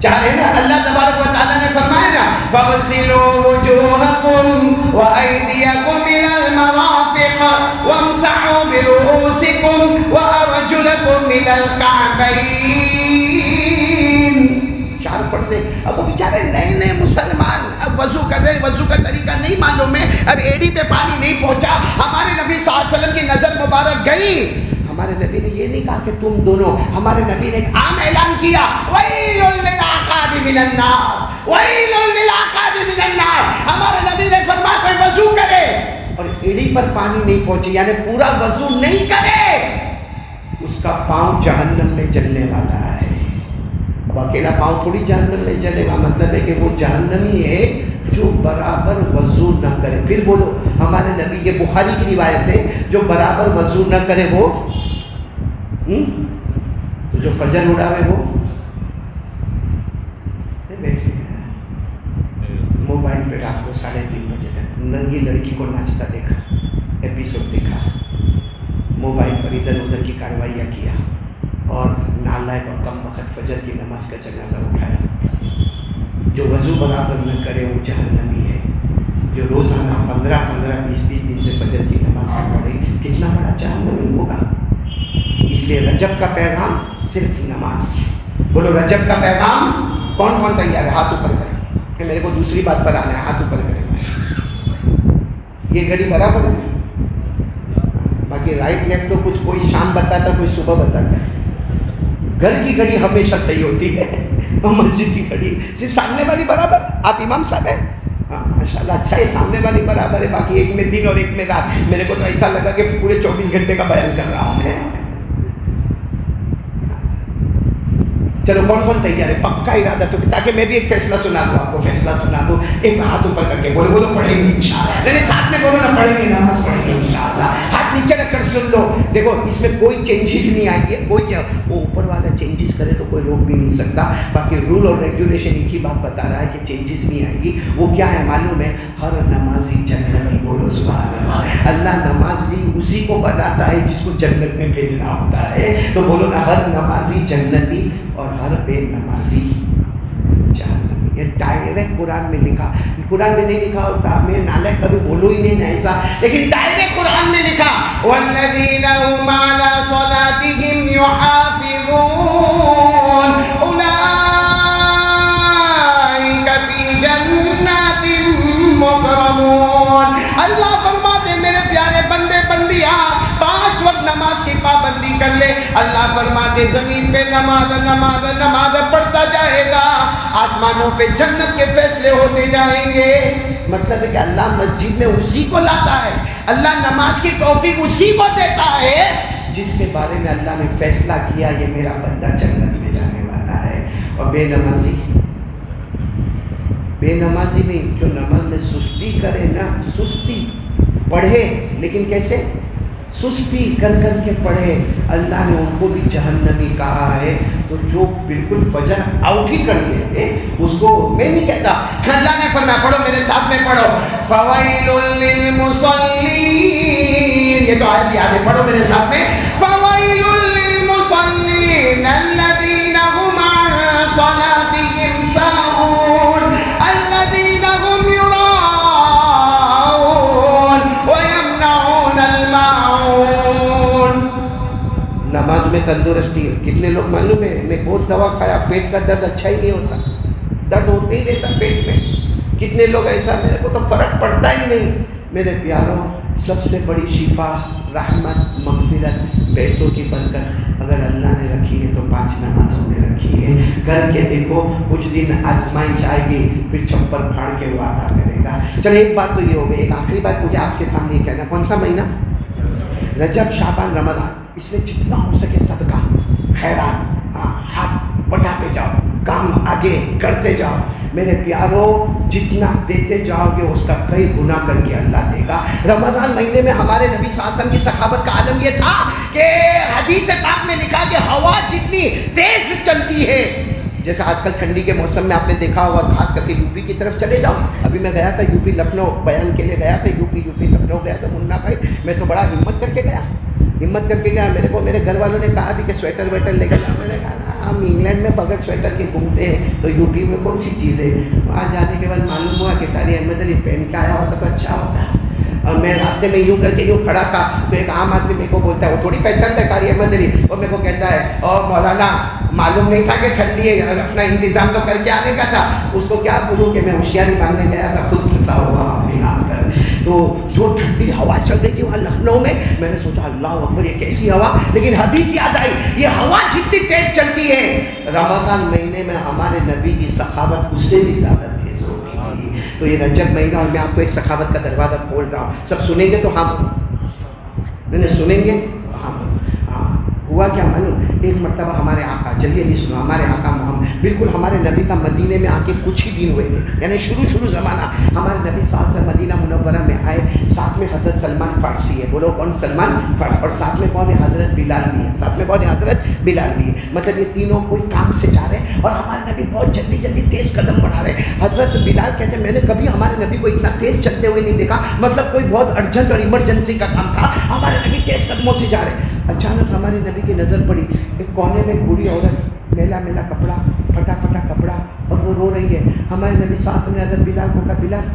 4 ہے نا. اللہ تبارک و تعالیٰ نے فرمایا نا فَغْسِلُوا وُجُوهَكُمْ وَأَيْدِيَكُمْ إِلَى الْمَرَافِقِ وَامْسَحُوا بِرُؤُوسِكُمْ وَأَرْجُلَكُمْ إِلَى الْكَعْبَيْنِ. 4 فرض ہے. اب وہ بیچارے نئے مسلمان اب وضو کر رہے, وضو کا طریقہ نہیں معلوم ہے, اب ایڑی پہ پانی نہیں پہنچا. ہمارے نبی صلی اللہ علیہ وسلم کی نظر مبارک گئی. ہمارے نبی نے یہ نہیں کہا کہ تم دونوں, ہمارے نبی نے ایک عام اعلان کیا وَيْلٌ لِلْعَقَابِ مِنَ النَّارِ وَيْلٌ لِلْعَقَابِ مِنَ النَّارِ. ہمارے نبی نے فرمایا کوئی وضو کرے اور ایڑی پر پانی نہیں پہنچے, یعنی پورا وضو نہیں کرے, اس کا پاؤں جہنم میں جلنے والا ہے. اب اکیلا پاؤں تھوڑی جہنم میں جلے گا, مطلب ہے کہ وہ جہنمی ہے جو برابر وضو نہ کرے. پھر بولو ہمارے نبی, یہ بخاری کی روایت ہے, جو برابر وضو نہ کرے وہ تو جو فجر اڑاوے وہ بیٹھے موبائل پہ رات کو 3:30 بجے تک ننگی لڑکی کو ناچتا دیکھا, ایپیسوڈ دیکھا, موبائل پر ادھر ادھر کی کاروائیاں کیا, اور نالائق اور کم وقت فجر کی نماز کا جنازہ اٹھایا. جو وضو برابر نہ کرے وہ جہنمی ہے. جو روزانہ 15-20 دن سے فجر کی نماز نہ پڑھے کتنا بڑا جہنمی ہوگا. اس لیے رجب کا پیغام صرف نماز. بولو رجب کا پیغام کون تیار ہے, ہاتھ اوپر کریں کہ میرے کو دوسری بات پر آنا ہے, ہاتھ اوپر کریں. یہ گھڑی برابر ہے, باقی رائٹ لیفٹ تو کچھ کوئی شام بتاتا کوئی صبح بتاتا ہے. گھر کی گھڑی ہمیشہ صحیح ہوتی ہے, اور مسجد کی گھڑی صرف سامنے والی برابر. آپ امام صاحب ہیں, ہاں ماشاء اللہ اچھا ہے, سامنے والی برابر ہے, باقی ایک میں دن اور ایک میں رات. میرے کو تو ایسا لگا کہ پورے 24 گھنٹے کا بیان کر رہا ہوں میں. چلو کون تیار ہے, پکا ارادہ تو, تاکہ میں بھی ایک فیصلہ سنا دوں آپ کو, فیصلہ سنا دوں. ایک ہاتھ اوپر کر کے بولو پڑھیں گے انشاءاللہ. نہیں ساتھ میں بولو نا, پڑھیں گے, نماز پڑھیں گے انشاءاللہ. ہاتھ نیچے رکھ کر سن لو. دیکھو اس میں کوئی چینجز نہیں آئے گی, کوئی وہ اوپر والا چینجز کرے تو کوئی روک بھی نہیں سکتا. باقی رول اور ریگولیشن ایک ہی بات بتا رہا ہے کہ چینجز نہیں آئے گی. وہ کیا ہے معلوم ہے, ہر نمازی جنتی. بولو سبحان اللہ. اللہ نمازی اسی کو بناتا ہے جس کو جنت میں بھیجنا ہوتا ہے. تو بولو نا, ہر نمازی جنتی اور ہر بے نمازی جہنمی. یہ ڈائریکٹ قرآن میں لکھا. قرآن میں نہیں لکھا ہوتا, میں نالک کبھی بولو ہی نہیں ایسا, لیکن ڈائریکٹ قرآن میں لکھا والذین هم علی صلاتهم یحافظون اولئک فی جنات مکرمون. اللہ فرماتے میرے پیارے بندے بندیاں 5 وقت نماز کی پابندی کر لے. اللہ فرماتے زمین پہ نماز پڑھتا جائے گا, آسمانوں پہ جنت کے فیصلے ہوتے جائیں گے. مطلب ہے کہ اللہ مسجد میں اسی کو لاتا ہے, اللہ نماز کی توفیق اسی کو دیتا ہے جس کے بارے میں اللہ نے فیصلہ کیا یہ میرا بندہ جنت میں جانے والا ہے. اور بے نمازی نہیں, جو نماز میں سستی کرے نا, سستی پڑھے لیکن کیسے سستی کر کے پڑھے, اللہ نے ان کو بھی جہنمی کہا ہے. تو جو بالکل فجر آؤٹ ہی کر دے اس کو میں نہیں کہتا. اللہ نے فرمایا پڑھو میرے ساتھ میں پڑھو فویل للمصلین. یہ تو آیت یاد ہے, پڑھو میرے ساتھ میں فویل للمصلین الذین هم عن صلاتهم ساہون الذین هم نماز میں تندرستی ہے. کتنے لوگ معلوم ہے, میں بہت دوا کھایا, پیٹ کا درد اچھا ہی نہیں ہوتا, درد ہوتے ہی رہتا پیٹ میں. کتنے لوگ ایسا, میرے کو تو فرق پڑتا ہی نہیں. میرے پیاروں، سب سے بڑی شفا، رحمت، مغفرت، پیسوں کی برکت اگر اللہ نے رکھی ہے تو 5 نمازوں میں رکھی ہے۔ کر کے دیکھو، کچھ دن آزمائش آئے گی، پھر چھپر پھاڑ کے وہ عطا کرے گا۔ چلو ایک بات تو یہ ہو گئی، ایک آخری بات مجھے آپ کے سامنے یہ کہنا، کون سا مہینہ؟ رجب، شعبان، رمضان۔ اس میں جتنا ہو سکے صدقہ، خیرات، ہاتھ بٹھاتے جاؤ، کام آگے کرتے جاؤ۔ میرے پیاروں، جتنا دیتے جاؤ گے اس کا کئی گنا کر کے اللہ دے گا۔ رمضان مہینے میں ہمارے نبی صلی اللہ علیہ وسلم کی سخاوت کا عالم یہ تھا کہ حدیث پاک میں لکھا کہ ہوا جتنی تیز چلتی ہے، جیسے آج کل ٹھنڈی کے موسم میں آپ نے دیکھا ہوگا، اور خاص کر کے یو پی کی طرف چلے جاؤ۔ ابھی میں گیا تھا یو پی لکھنؤ، بیان کے لیے گیا تھا، یو پی لکھنؤ گیا تھا منا بھائی، میں تو بڑا ہمت کر کے گیا۔ میرے کو میرے گھر والوں نے کہا بھی کہ سویٹر ویٹر لے کے جاؤ، میں نے کہا ہم انگلینڈ میں بغیر سویٹر کے گھومتے ہیں تو یو پی میں کون سی چیز ہے۔ وہاں جانے کے بعد معلوم ہوا کہ قاری احمد علی پہن کے آیا ہوتا تو اچھا ہوتا ہے۔ اور میں راستے میں یوں کر کے یوں کھڑا تھا تو ایک عام آدمی میرے کو بولتا ہے، وہ تھوڑی پہچانتا ہے قاری احمد علی، اور میرے کو کہتا ہے اور مولانا معلوم نہیں تھا کہ ٹھنڈی ہے، اپنا انتظام تو کر کے آنے کا تھا۔ اس کو کیا بولوں کہ میں ہوشیاری مانگنے گیا تھا، خود پھنسا ہوا یہاں پر۔ تو جو ٹھنڈی ہوا چل رہی تھی وہاں لکھنؤ میں نے سوچا اللہ اکبر، یہ کیسی ہوا، لیکن حدیث یاد آئی، یہ ہوا جتنی تیز چلتی ہے رمضان مہینے میں ہمارے نبی کی سخاوت اس سے بھی زیادہ تیز ہوتی تھی۔ تو یہ رجب مہینہ، اور میں آپ کو ایک سخاوت کا دروازہ کھول رہا ہوں، سب سنیں گے تو ہاں بولو، نہیں سنیں گے تو ہاں بولو۔ ہوا کیا معلوم، ایک مرتبہ ہمارے آقا، جلدی سنو، ہمارے آقا محمد، بالکل ہمارے نبی کا مدینے میں آ کے کچھ ہی دن ہوئے تھے، یعنی شروع زمانہ ہمارے نبی صلی اللہ علیہ وسلم مدینہ منورہ میں آئے، ساتھ میں حضرت سلمان فارسی ہے، بولو کون؟ سلمان فارسی، اور ساتھ میں کون ہے؟ حضرت بلال بھی ہے، ساتھ میں کون ہے؟ حضرت بلال بھی ہے۔ مطلب یہ تینوں کوئی کام سے جا رہے ہیں اور ہمارے نبی بہت جلدی تیز قدم بڑھا رہے ہیں۔ حضرت بلال کہتے ہیں میں نے کبھی ہمارے نبی کو اتنا تیز چلتے ہوئے نہیں دیکھا، مطلب کوئی بہت ارجنٹ اور ایمرجنسی کا کام تھا، ہمارے نبی تیز قدموں سے جا رہے ہیں۔ اچانک ہمارے نبی کی نظر پڑی، ایک کونے میں بوڑھی عورت، میلا کپڑا، پھٹا کپڑا، اور وہ رو رہی ہے۔ ہمارے نبی ساتھ میں حضرت بلال کو کہا بلال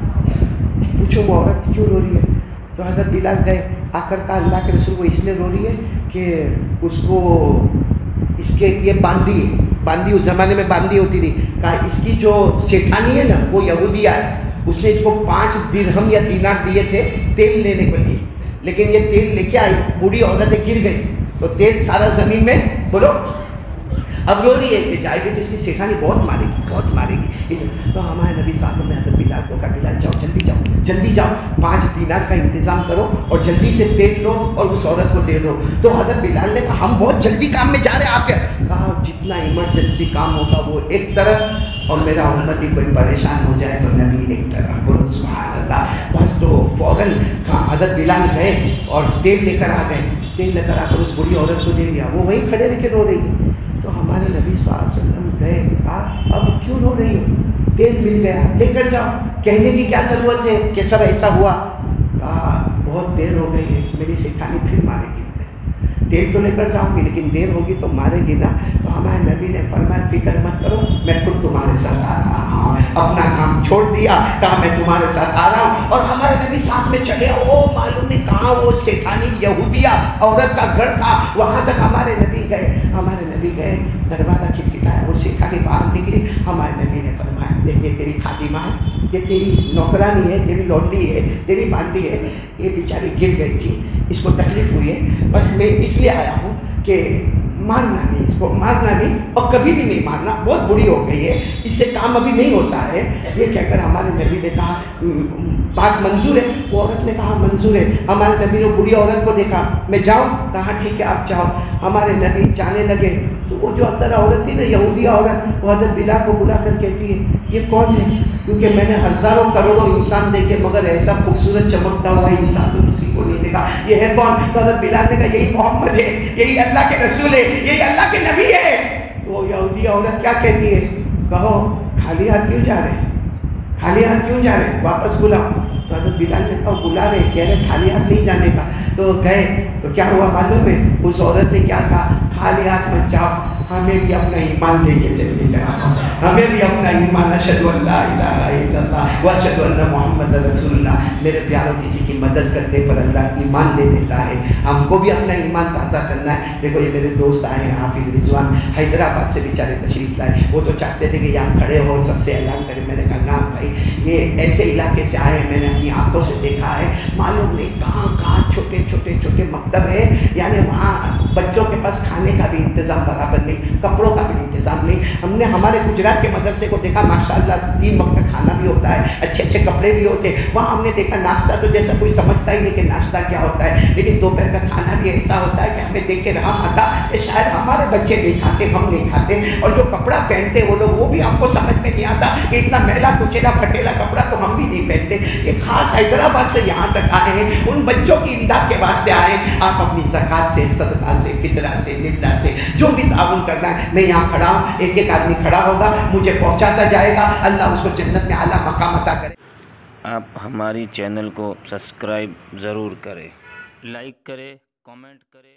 پوچھو وہ عورت کیوں رو رہی ہے؟ تو حضرت بلال گئے، آ کر کہا اللہ کے رسول وہ اس لیے رو رہی ہے کہ اس کو اس کے یہ باندھی اس زمانے میں باندھی ہوتی تھی، کہا اس کی جو سیٹھانی ہے نا وہ یہودیہ ہے، اس نے اس کو 5 درہم یا دینار دیے تھے تیل لینے کے لیے، لیکن یہ تیل لے کے آئی، بوڑھی عورتیں گر گئی تو تیل سارا زمین میں، بولو اب رو رہی ہے کہ جائے گی تو اس کی سیٹھانی بہت مارے گی۔ تو ہمارے نبی صلی اللہ علیہ وسلم نے حضرت بلال کو کہا بلال جلدی جاؤ 5 دینار کا انتظام کرو اور جلدی سے تیل لو اور اس عورت کو دے دو۔ تو حضرت بلال نے کہا ہم بہت جلدی کام میں جا رہے ہیں آپ کے، کہا جتنا ایمرجنسی کام ہوگا وہ ایک طرف اور میرا امتی کوئی پریشان ہو جائے تو نبی ایک طرف، بولو سبحان اللہ۔ بس تو فوراً حضرت بلال گئے اور تیل لے کر آ کر اس بڑی عورت کو دے دیا، وہ وہیں کھڑے رہ کے رو رہی ہے۔ تو ہمارے نبی صلی اللہ علیہ وسلم گئے، کہا اب کیوں رو رہی ہو؟ تیل مل گیا، لے کر جاؤ، کہنے کی کیا ضرورت ہے کہ سب ایسا ہوا؟ کہا بہت دیر ہو گئی ہے، میری سیٹھانی پھر مارے گی، تیل تو لے کر جاؤں گی لیکن دیر ہوگی تو مارے گی نا۔ تو ہمارے نبی نے فرمایا فکر مت کرو، میں خود تمہارے ساتھ آ رہا ہوں، اپنا کام چھوڑ دیا، کہا میں تمہارے ساتھ آ رہا ہوں، اور ہمارے نبی ساتھ میں چلے۔ وہ معلوم نہیں کہاں وہ سیٹھانی یہودیہ عورت کا گھر تھا، وہاں تک ہمارے نبی گئے، دروازہ کھٹکھٹایا، وہ سیٹھانی باہر نکلی، ہمارے نبی نے فرمایا دیکھیے تیری خادمہ ہے، یہ تیری نوکرانی ہے، تیری لونڈی ہے، تیری باندھی ہے، یہ بیچاری گر گئی تھی، اس کو تکلیف ہوئی ہے، بس میں اس لیے آیا ہوں کہ مارنا نہیں، اس کو مارنا نہیں اور کبھی بھی نہیں مارنا، بہت بری ہو گئی ہے، اس سے کام ابھی نہیں ہوتا ہے۔ یہ کہہ کر ہمارے نبی نے کہا بات منظور ہے؟ وہ عورت نے کہا منظور ہے۔ ہمارے نبی نے بری عورت کو دیکھا، میں جاؤں؟ کہا ٹھیک ہے آپ جاؤ۔ ہمارے نبی جانے لگے تو وہ جو اندر عورت تھی نا یہودی عورت، وہ حضرت بلال کو بلا کر کہتی ہے یہ کون ہے؟ کیونکہ میں نے ہزاروں کروڑوں انسان دیکھے مگر ایسا خوبصورت چمکتا ہوا انسان تو کسی کو نہیں دیکھا، یہ ہے کون؟ تو حضرت بلال نے کہا یہی محمد ہے، یہی اللہ کے رسول ہے، یہی اللہ کے نبی ہے۔ تو وہ یہودی عورت کیا کہتی ہے؟ کہو خالی ہاتھ کیوں جا رہے ہیں، واپس بلاؤ۔ تو حضرت بلال نے کہا بلا رہے، کہہ رہے خالی ہاتھ نہیں جانے کا۔ تو گئے تو کیا ہوا معلوم ہے؟ اس عورت نے کیا کہا؟ خالی ہاتھ مت جاؤ، ہمیں بھی اپنا ایمان لے کے چلے جائیں، ہمیں بھی اپنا ایمان اشہدو ان لا الہ الا اللہ واشہدو ان محمد رسول اللہ۔ میرے پیاروں، کسی کی مدد کرنے پر اللہ ایمان لے دیتا ہے، ہم کو بھی اپنا ایمان تازہ کرنا ہے۔ دیکھو یہ میرے دوست آئے ہیں حافظ رضوان، حیدرآباد سے بیچارے تشریف لائے، وہ تو چاہتے تھے کہ یہاں کھڑے ہو سب سے اعلان کریں۔ میں نے کہا نا بھائی، یہ ایسے علاقے سے آئے ہیں، میں نے اپنی آنکھوں سے دیکھا ہے، معلوم نہیں کہاں کہاں چھوٹے چھوٹے چھوٹے مکتب ہے، یعنی وہاں بچوں کے پاس کھانے کا بھی انتظام برابر نہیں، کپڑوں کا بھی انتظام نہیں۔ ہم نے ہمارے گجرات کے مدرسے کو دیکھا، ماشاءاللہ 3 وقت کا کھانا بھی ہوتا ہے، اچھے اچھے کپڑے بھی ہوتے ہیں۔ وہاں ہم نے دیکھا ناشتہ تو جیسا کوئی سمجھتا ہی نہیں کہ ناشتہ کیا ہوتا ہے، لیکن دوپہر کا کھانا بھی ایسا ہوتا ہے کہ ہمیں دیکھ کے رحم آتا کہ شاید ہمارے بچے نہیں کھاتے، ہم نہیں کھاتے۔ اور جو کپڑا پہنتے وہ لوگ، وہ بھی ہم کو سمجھ میں نہیں آتا کہ اتنا میلا کچیلا پھٹیلا کپڑا تو ہم بھی نہیں پہنتے۔ یہ خاص حیدرآباد سے یہاں تک آئے ہیں، ان بچوں کی امداد کے واسطے آئے ہیں۔ آپ اپنی زکوٰۃ سے، صدقہ سے، فطرہ سے، للہ سے جو بھی تعاون کرنا ہے، میں یہاں کھڑا ہوں، ایک ایک آدمی کھڑا ہوگا، مجھے پہنچاتا جائے گا، اللہ اس کو جنت میں اعلیٰ مقام عطا کرے۔ آپ ہماری چینل کو سبسکرائب ضرور کریں، لائک کریں، کامنٹ کریں۔